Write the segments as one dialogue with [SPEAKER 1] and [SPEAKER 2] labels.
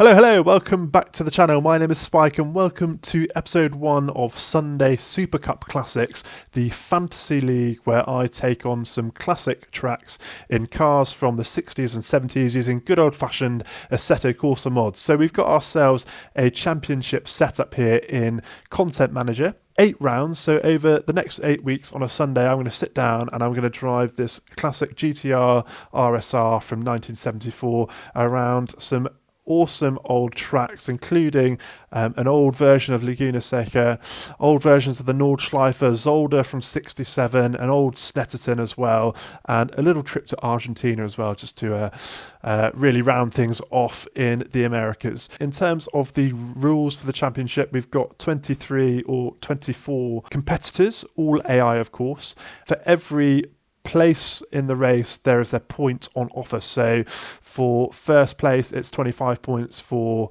[SPEAKER 1] Hello, welcome back to the channel. My name is Spike and welcome to episode 1 of Sunday Super Cup Classics, the fantasy league where I take on some classic tracks in cars from the 60s and 70s using good old-fashioned Assetto Corsa mods. So we've got ourselves a championship setup here in Content Manager. 8 rounds, so over the next 8 weeks on a Sunday I'm going to sit down and I'm going to drive this classic GTR RSR from 1974 around some awesome old tracks, including an old version of Laguna Seca, old versions of the Nordschleife, Zolder from 67, an old Snetterton as well, and a little trip to Argentina as well, just to really round things off in the Americas. In terms of the rules for the championship, we've got 23 or 24 competitors, all AI of course. For every place in the race there is a point on offer, so for first place it's 25 points, for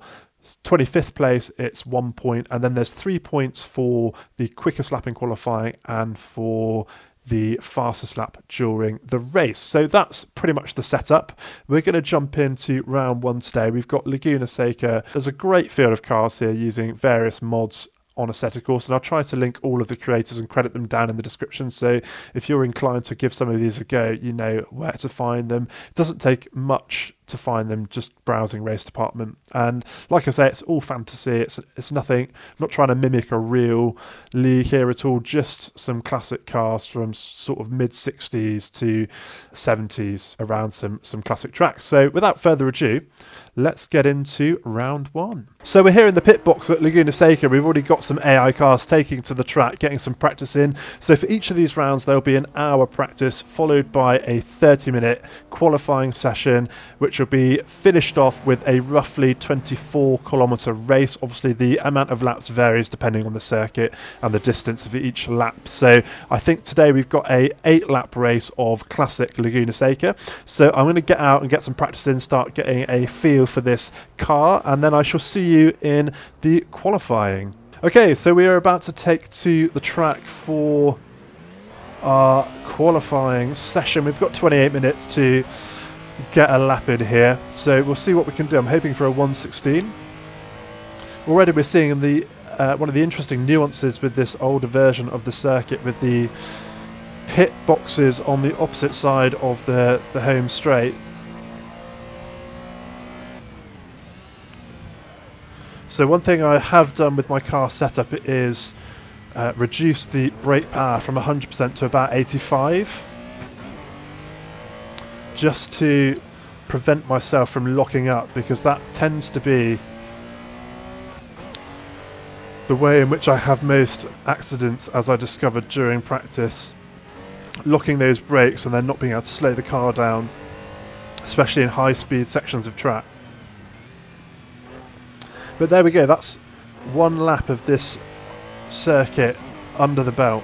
[SPEAKER 1] 25th place it's 1 point, and then there's 3 points for the quickest lap in qualifying and for the fastest lap during the race. So that's pretty much the setup. We're going to jump into round 1 today. We've got Laguna Seca. There's a great field of cars here using various mods on Assetto Corsa, and I'll try to link all of the creators and credit them down in the description, so if you're inclined to give some of these a go, you know where to find them. It doesn't take much to find them, just browsing race department, and like I say, it's all fantasy. It's nothing, I'm not trying to mimic a real league here at all, just some classic cars from sort of mid 60s to 70s around some classic tracks. So without further ado, let's get into round 1. So we're here in the pit box at Laguna Seca. We've already got some AI cars taking to the track, getting some practice in. So for each of these rounds there'll be an hour practice followed by a 30-minute qualifying session, which will be finished off with a roughly 24-kilometer race. Obviously the amount of laps varies depending on the circuit and the distance of each lap. So I think today we've got a 8-lap race of classic Laguna Seca. So I'm going to get out and get some practice in, start getting a feel for this car, and then I shall see you in the qualifying. Okay, so we are about to take to the track for our qualifying session. We've got 28 minutes to get a lap in here, so we'll see what we can do. I'm hoping for a 1:16. Already we're seeing the one of the interesting nuances with this older version of the circuit, with the pit boxes on the opposite side of the home straight. So one thing I have done with my car setup is reduce the brake power from 100% to about 85%, just to prevent myself from locking up, because that tends to be the way in which I have most accidents, as I discovered during practice, locking those brakes and then not being able to slow the car down, especially in high speed sections of track. But there we go, that's 1 lap of this circuit under the belt,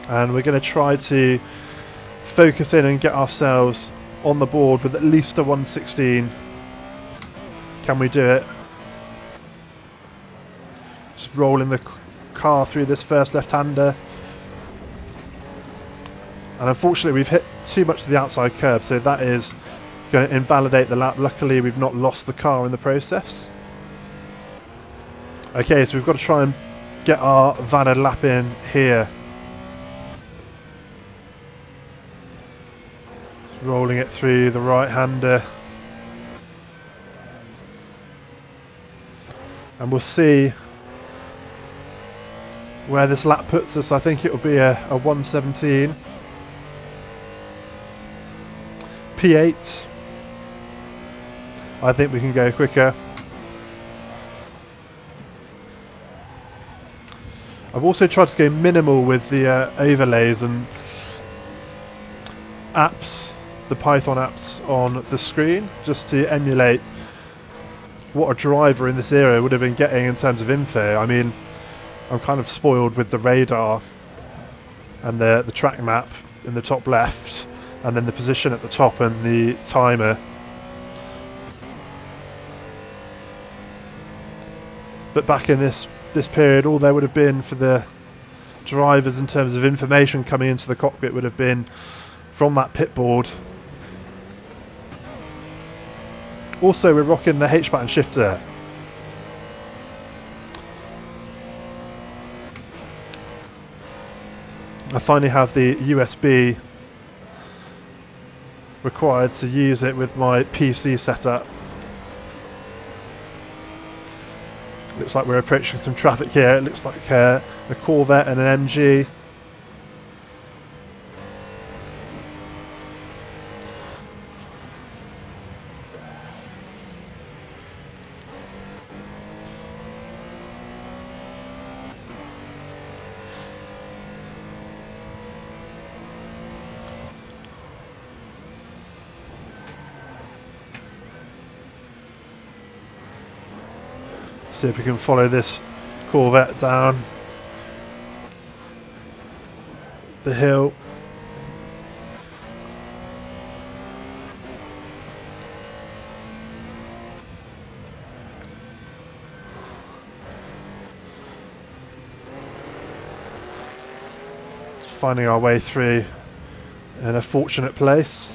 [SPEAKER 1] and we're going to try to focus in and get ourselves on the board with at least a 1:16. Can we do it? Just rolling the car through this first left-hander, and unfortunately we've hit too much of the outside curb, so that is going to invalidate the lap. Luckily we've not lost the car in the process. Okay, so we've got to try and get our valid lap in here. Just rolling it through the right-hander. And we'll see where this lap puts us. I think it will be a 1:17. P8. I think we can go quicker. I've also tried to go minimal with the overlays and apps, the Python apps on the screen, just to emulate what a driver in this era would have been getting in terms of info. I mean, I'm kind of spoiled with the radar and the track map in the top left, and then the position at the top and the timer. But back in this period, all there would have been for the drivers in terms of information coming into the cockpit would have been from that pit board Also, we're rocking the H button shifter. I finally have the USB required to use it with my PC setup. Looks like we're approaching some traffic here. It looks like a Corvette and an MG. See if we can follow this Corvette down the hill. Just finding our way through in a fortunate place.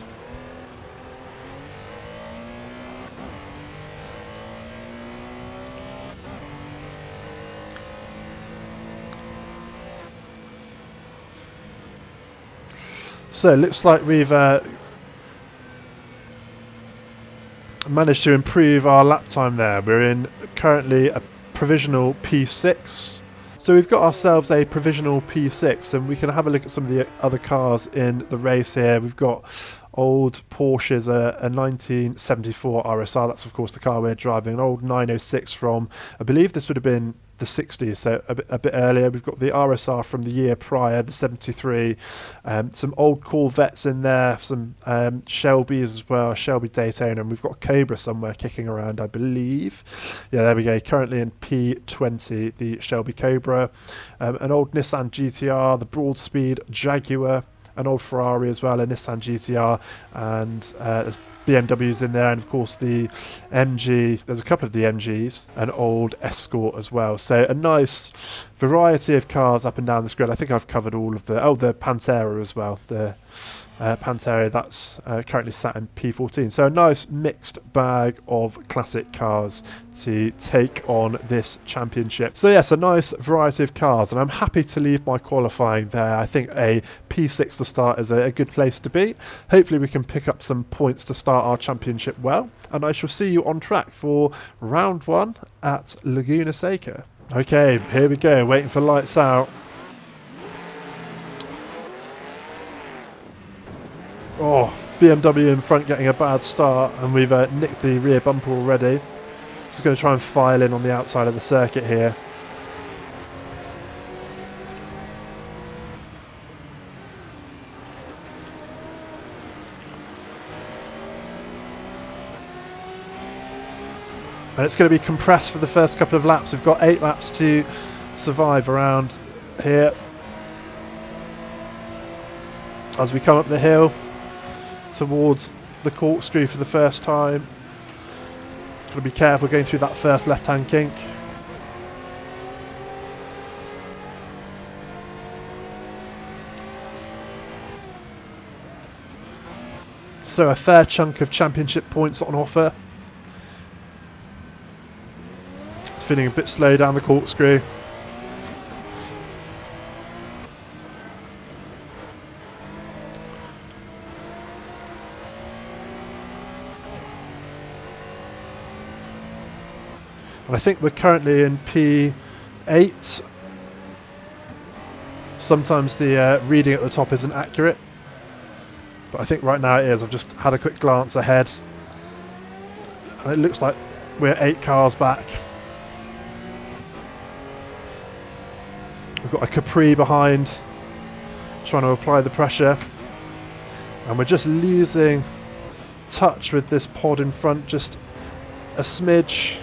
[SPEAKER 1] So it looks like we've managed to improve our lap time there. We're in currently a provisional P6. So we've got ourselves a provisional P6, and we can have a look at some of the other cars in the race here. We've got old Porsches, a 1974 RSR, that's of course the car we're driving, an old 906 from, I believe this would have been the 60s, so a bit earlier. We've got the RSR from the year prior, the 73, some old Corvettes in there, some Shelbys as well, Shelby Daytona, and we've got a Cobra somewhere kicking around, I believe. Yeah, there we go, currently in P20, the Shelby Cobra, an old Nissan GTR, the Broadspeed Jaguar, an old Ferrari as well, a Nissan GTR, and there's BMWs in there, and of course the MG, there's a couple of the MGs, an old Escort as well. So a nice variety of cars up and down this grid. I think I've covered all of the Pantera as well, the Pantera that's currently sat in P14. So a nice mixed bag of classic cars to take on this championship. So yes, a nice variety of cars, and I'm happy to leave my qualifying there. I think a P6 to start is a good place to be. Hopefully we can pick up some points to start our championship well, and I shall see you on track for round one at Laguna Seca. Okay, here we go, waiting for lights out. Oh, BMW in front getting a bad start, and we've nicked the rear bumper already. Just going to try and file in on the outside of the circuit here. And it's going to be compressed for the first couple of laps. We've got 8 laps to survive around here. As we come up the hill towards the corkscrew for the first time. Got to be careful going through that first left-hand kink. So a fair chunk of championship points on offer. It's feeling a bit slow down the corkscrew. And I think we're currently in P8. Sometimes the reading at the top isn't accurate, but I think right now it is. I've just had a quick glance ahead, and it looks like we're 8 cars back. We've got a Capri behind, trying to apply the pressure, and we're just losing touch with this pod in front, just a smidge.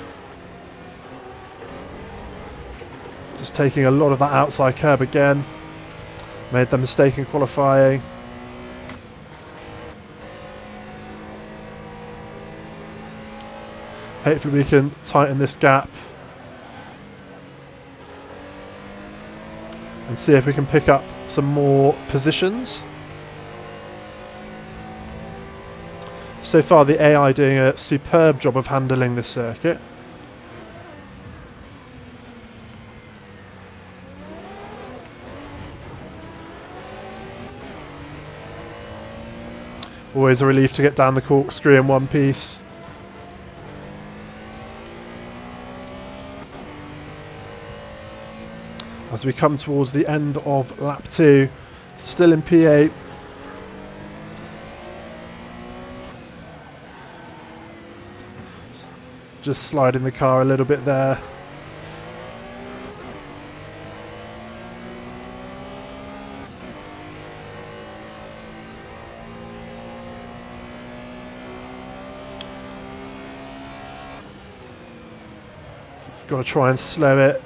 [SPEAKER 1] Just taking a lot of that outside curb again. Made the mistake in qualifying. Hopefully we can tighten this gap and see if we can pick up some more positions. So far the AI doing a superb job of handling this circuit. Always a relief to get down the corkscrew in one piece. As we come towards the end of lap 2, still in P8. Just sliding the car a little bit there. Got to try and slow it.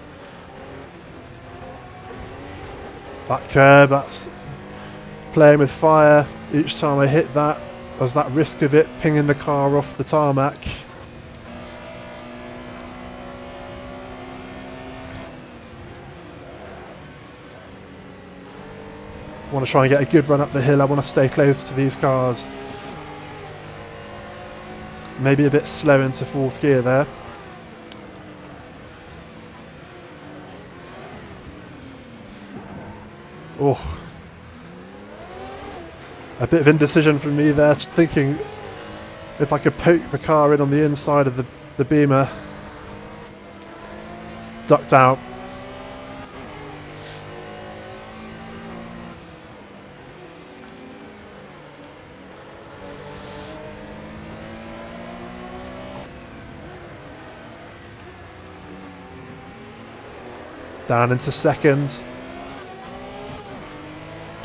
[SPEAKER 1] That curb, that's playing with fire. Each time I hit that, there's that risk of it pinging the car off the tarmac. I want to try and get a good run up the hill. I want to stay close to these cars. Maybe a bit slow into fourth gear there. Oh, a bit of indecision from me there, thinking if I could poke the car in on the inside of the Beamer. Ducked out. Down into second.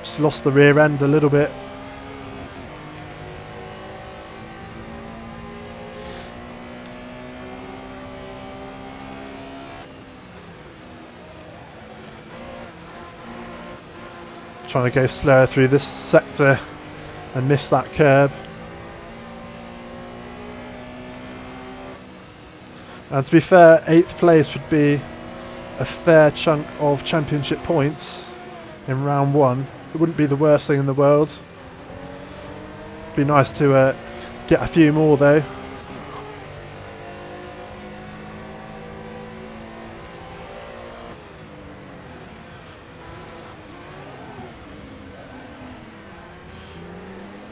[SPEAKER 1] Just lost the rear end a little bit. Trying to go slower through this sector and miss that curb. And to be fair, 8th place would be a fair chunk of championship points in round 1. It wouldn't be the worst thing in the world. Be nice to get a few more though.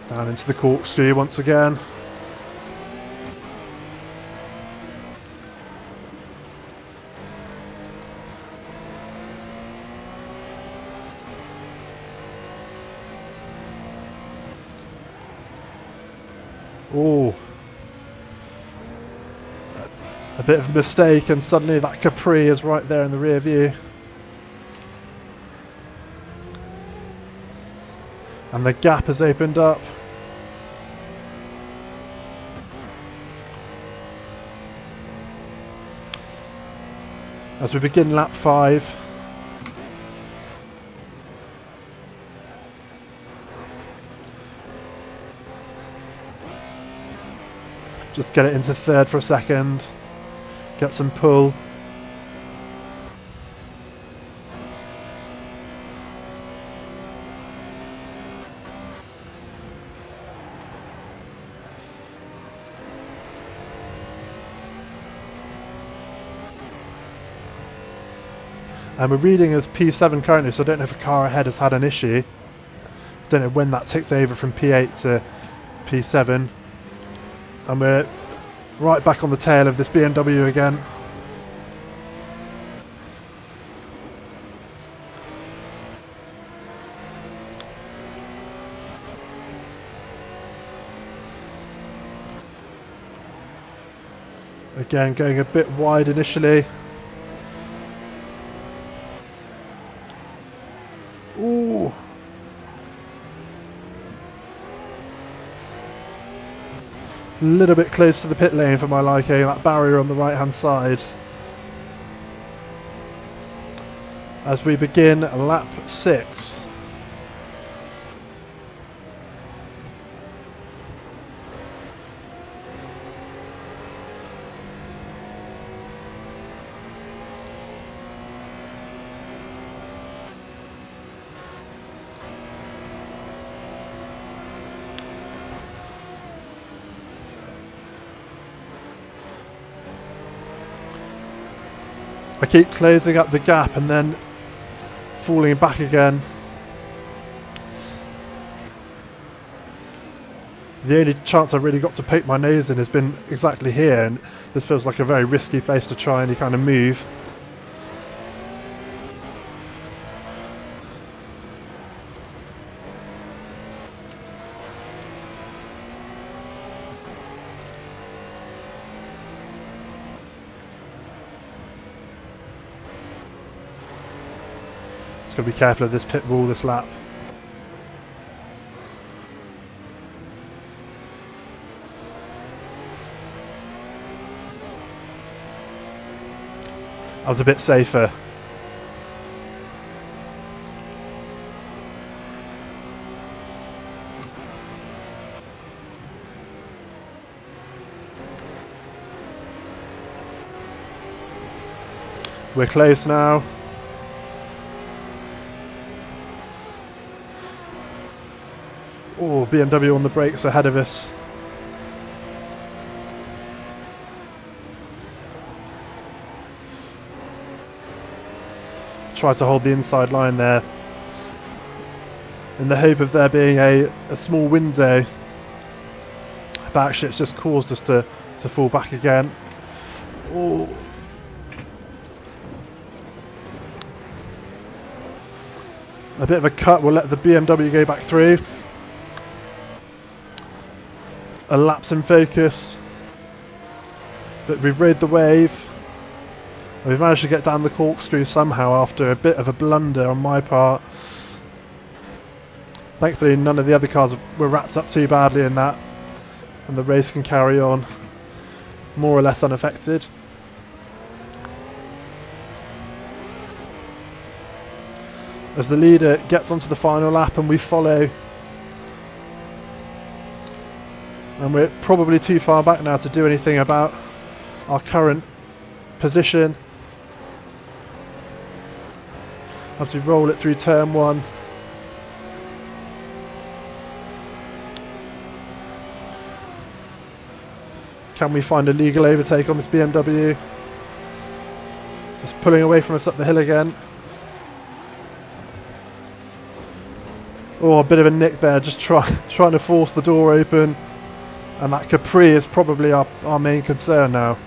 [SPEAKER 1] Down into the corkscrew once again. Oh, a bit of a mistake and suddenly that Capri is right there in the rear view. And the gap has opened up. As we begin lap 5. Just get it into third for a second. Get some pull. And we're reading as P7 currently, so I don't know if a car ahead has had an issue. Don't know when that ticked over from P8 to P7. And we're right back on the tail of this BMW again. Again, going a bit wide initially. Ooh. A little bit close to the pit lane for my liking, that barrier on the right hand side. As we begin lap 6. I keep closing up the gap and then falling back again. The only chance I've really got to poke my nose in has been exactly here, and this feels like a very risky place to try any kind of move. Just got to be careful of this pit wall this lap. I was a bit safer. We're close now. Oh, BMW on the brakes ahead of us. Try to hold the inside line there in the hope of there being a small window, but actually it's just caused us to fall back again. Oh. A bit of a cut will let the BMW go back through. A lapse in focus, but we've rode the wave. We've managed to get down the corkscrew somehow after a bit of a blunder on my part. Thankfully none of the other cars were wrapped up too badly in that, and the race can carry on more or less unaffected. As the leader gets onto the final lap and we follow, and we're probably too far back now to do anything about our current position. Have to roll it through turn one. Can we find a legal overtake on this BMW? It's pulling away from us up the hill again. Oh, a bit of a nick there, just trying to force the door open. And that Capri is probably our main concern now.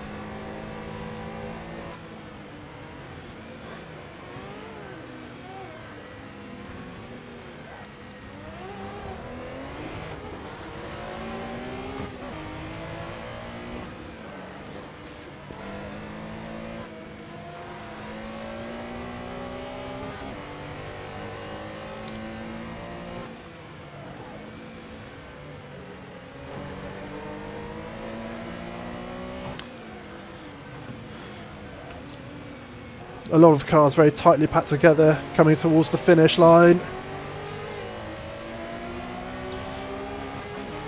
[SPEAKER 1] A lot of cars very tightly packed together, coming towards the finish line.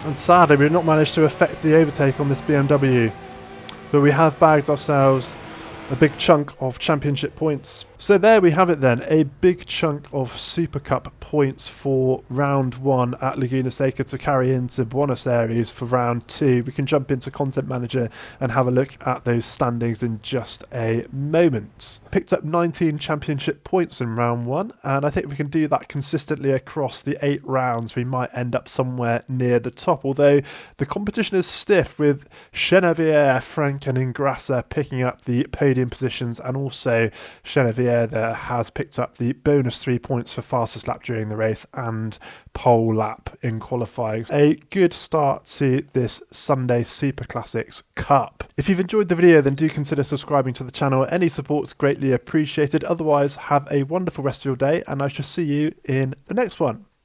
[SPEAKER 1] And sadly we've not managed to affect the overtake on this BMW, but we have bagged ourselves a big chunk of championship points. So there we have it then, a big chunk of Super Cup points for round one at Laguna Seca to carry into Buenos Aires for round two. We can jump into Content Manager and have a look at those standings in just a moment. Picked up 19 championship points in round one, and I think we can do that consistently across the 8 rounds. We might end up somewhere near the top, although the competition is stiff, with Chenevier, Frank and Ingrassa picking up the podium positions, and also Chenevier there has picked up the bonus 3 points for fastest lap during the race and pole lap in qualifying. A good start to this Sunday Super Classics Cup. If you've enjoyed the video, then do consider subscribing to the channel. Any support's greatly appreciated. Otherwise, have a wonderful rest of your day, and I shall see you in the next one.